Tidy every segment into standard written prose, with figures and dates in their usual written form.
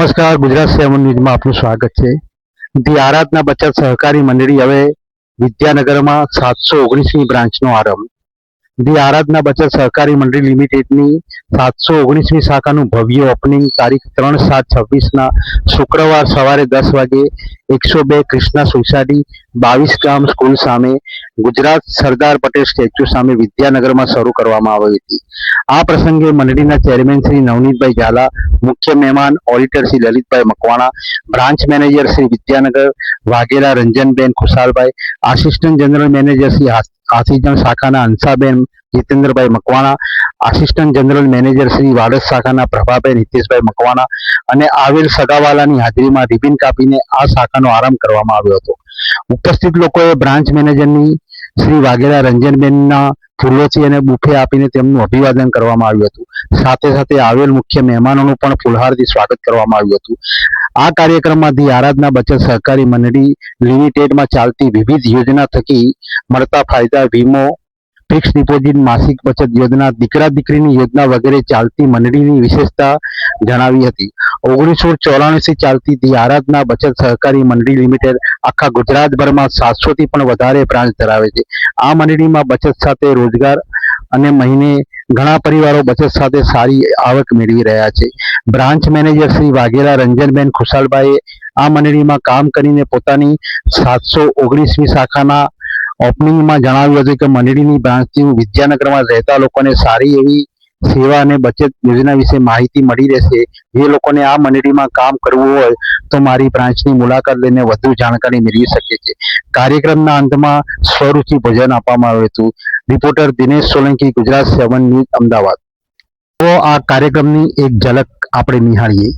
નમસ્કાર, ગુજરાત 7 ન્યૂઝમાં આપનું સ્વાગત છે. ધી આરાધના બચત સહકારી મંડળી હવે વિદ્યાનગરમાં 719મી બ્રાન્ચનો આરંભ. ધી આરાધના બચત સહકારી મંડળી લિમિટેડની 719મી શાખાનું ભવ્ય ઓપનિંગ તારીખ 3/7/26ના શુક્રવાર સવારે 10 વાગે 102 કૃષ્ણા સોસાયટી 22 ગામ સ્કૂલ સામે ગુજરાત સરદાર પટેલ સ્ટેચ્યુ સામે વિદ્યાનગરમાં શરૂ કરવામાં આવી હતી. આ પ્રસંગે મંડળીના ચેરમેન શ્રી નવનીતભાઈ ઝાલા, મુખ્ય મહેમાન auditor Shri Lalitbhai Makwana, branch manager Shri Vidyanagar Vaghela Ranjanben Khushalbhai, assistant general manager Shri Asijan શાખાના Hansaben Jitendrabhai Makwana, assistant general manager Shri Vadaj શાખાના પ્રભાબેન હિતેશભાઈ મકવાણા અને આવેલ સગાવાલાની હાજરીમાં રિબિન કાપીને આ શાખાનો આરંભ કરવામાં આવ્યો હતો. ઉપસ્થિત લોકોએ બ્રાન્ચ મેનેજરની શ્રી વાઘેલા રંજનબેનના ફૂલોથી અને બુફે આપીને તેમનું અભિવાદન કરવામાં આવ્યું હતું. સાથે સાથે આવેલ મુખ્ય મહેમાનોનું પણ ફૂલહારથી સ્વાગત કરવામાં આવ્યું હતું. આ કાર્યક્રમમાં ધી આરાધના બચત સહકારી મંડળી લિમિટેડમાં ચાલતી વિવિધ યોજના થકી મળતા ફાયદા, વીમો, ફિક્સ ડિપોઝિટ, માસિક બચત યોજના, દીકરા દીકરીની યોજના વગેરે ચાલતી મંડળીની વિશેષતા જણાવી હતી. 1994થી ચાલતી ધી આરાધના બચત સહકારી મંડળી લિમિટેડ આખા ગુજરાતભરમાં 700થી પણ વધારે બ્રાન્ચ ધરાવે છે. આ મંડળીમાં બચત સાથે રોજગાર અને મહિને ઘણા પરિવારો બચત સાથે સારી આવક મેળવી રહ્યા છે. બ્રાન્ચ મેનેજર શ્રી વાઘેલા રંજનબેન ખુશાલભાઈએ આ મંડળીમાં કામ કરીને પોતાની 719મી શાખાના ઓપનિંગમાં જણાવ્યું હતું કે મંડળીની બ્રાન્ચથી વિદ્યાનગરમાં રહેતા લોકોને સારી એવી સેવા અને બચત યોજના વિશે માહિતી મળી રહેશે. જે લોકોને આ મંડળીમાં કામ કરવું હોય તો મારી બ્રાન્ચની મુલાકાત લઈને વધુ જાણકારી મેળવી શકે છે. કાર્યક્રમના અંતમાં સ્વરૂચિ ભોજન આપવામાં આવ્યું હતું. Reporter Dinesh Solanki, Gujarat 7 news, Ahmedabad. તો આ કાર્યક્રમની એક ઝલક આપણે નિહાળીએ.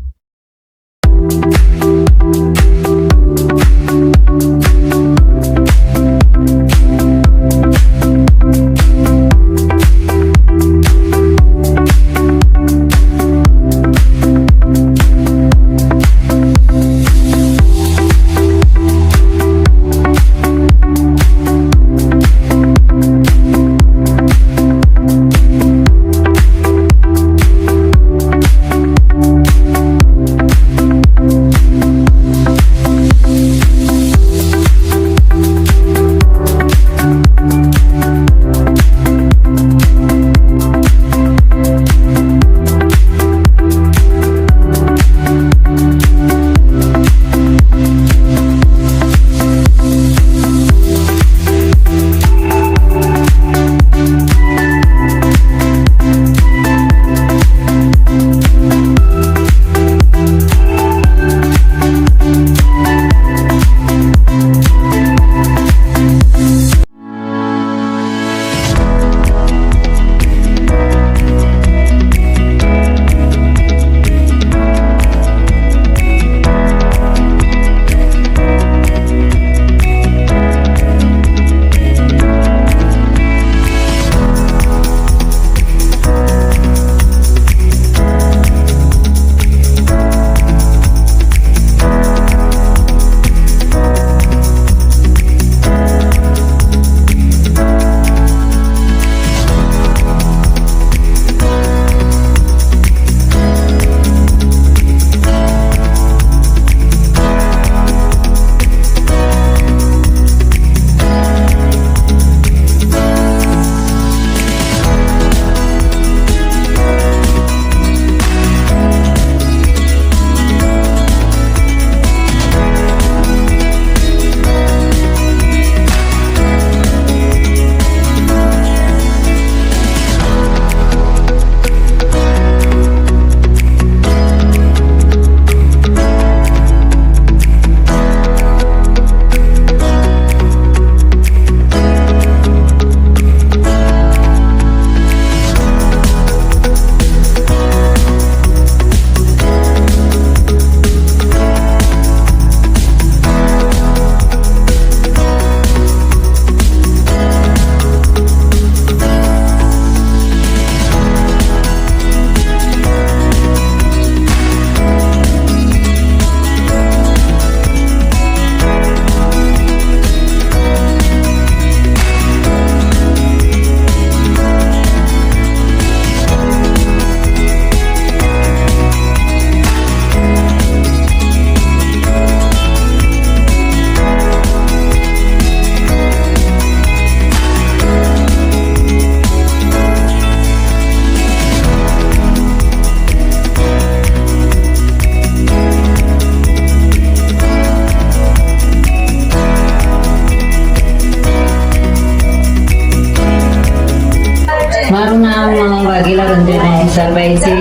વિશાલભાઈ છે.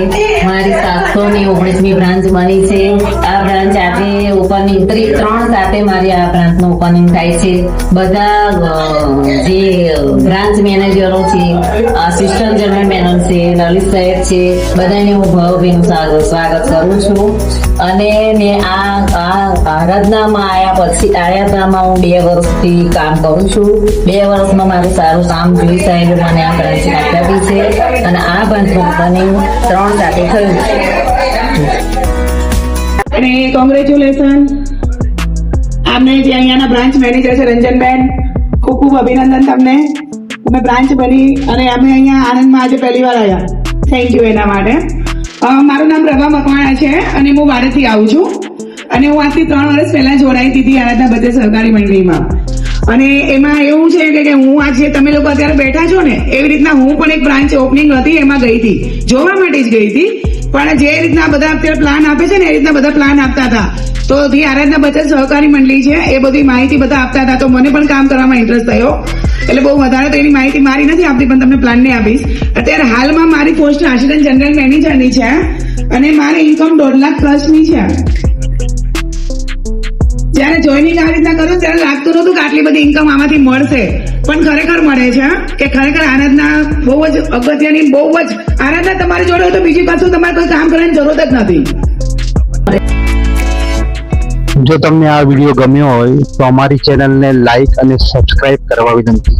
મારી 719મી બ્રાન્ચ બની છે. આ બ્રાન્ચ આજે ઓપનિંગ 3 સાથે મારી આ બ્રાન્ચનું ઓપનિંગ થાય છે. બધા જે બ્રાન્ચ મેનેજરો છે, આસિસ્ટન્ટ જનરલ મેનેજર છે, લલિત સાહેબ છે, બધાને હું ભાવભીનું સ્વાગત કરું છું. અને મેં આ આરાધનામાં આરાધનામાં હું 2 વર્ષથી કામ કરું છું. 2 વર્ષમાં મારું સારું કામ જોઈ સાહેબ મને આ બ્રાન્ચ આપી છે અને આ બ્રાન્ચનું ઓપનિંગ 3 સાથે થયું છે. અને કોંગ્રેચ્યુલેશન આમને જે અહીંયાના બ્રાન્ચ મેનેજર છે રંજનબેન, ખૂબ ખૂબ અભિનંદન તમને. તમે બ્રાન્ચ બની અને અમે અહીંયા આણંદમાં આજે પહેલી વાર આવ્યા. થેન્ક યુ એના માટે. મારું નામ પ્રભા મકવાણા છે અને હું વાડેથી આવું છું. અને હું આજથી 3 વર્ષ પહેલા જોડાઈ હતી આરાધના બચત સહકારી મંડળીમાં. અને એમાં એવું છે કે હું આજે તમે લોકો અત્યારે બેઠા છો ને એવી રીતના હું પણ એક બ્રાન્ચ ઓપનિંગ હતી એમાં ગઈ હતી, જોવા માટે જ ગઈ હતી. પણ જે રીતના બધા અત્યારે પ્લાન આપે છે ને એ રીતના બધા પ્લાન આપતા હતા. તો જે આરાધના બચત સહકારી મંડળી છે એ બધી માહિતી બધા આપતા હતા. તો મને પણ કામ કરવામાં ઇન્ટરેસ્ટ થયો. એટલે બહુ વધારે તો એની માહિતી મારી નથી આપતી, પણ તમને પ્લાનને આપીશ. અત્યારે હાલમાં મારી પોસ્ટ આસિસ્ટન્ટ જનરલ મેનેજરની છે અને મારી ઇન્કમ 1.5 લાખ પ્લસની છે. જયારે જોઈનિંગ આવી રીતના કર્યું ત્યારે લાગતું નહોતું કે આટલી બધી ઇન્કમ આમાંથી મળશે, પણ ખરેખર મળે છે. કે ખરેખર આરાધના બહુ જ અગત્યની, બહુ જ આરાધના તમારી જોડે હોય તો બીજી પાછું તમારે કોઈ કામ કરવાની જરૂર જ નથી. જો તમને આ વિડીયો ગમ્યો હોય તો અમારી ચેનલને લાઈક અને સબસ્ક્રાઇબ કરવા વિનંતી.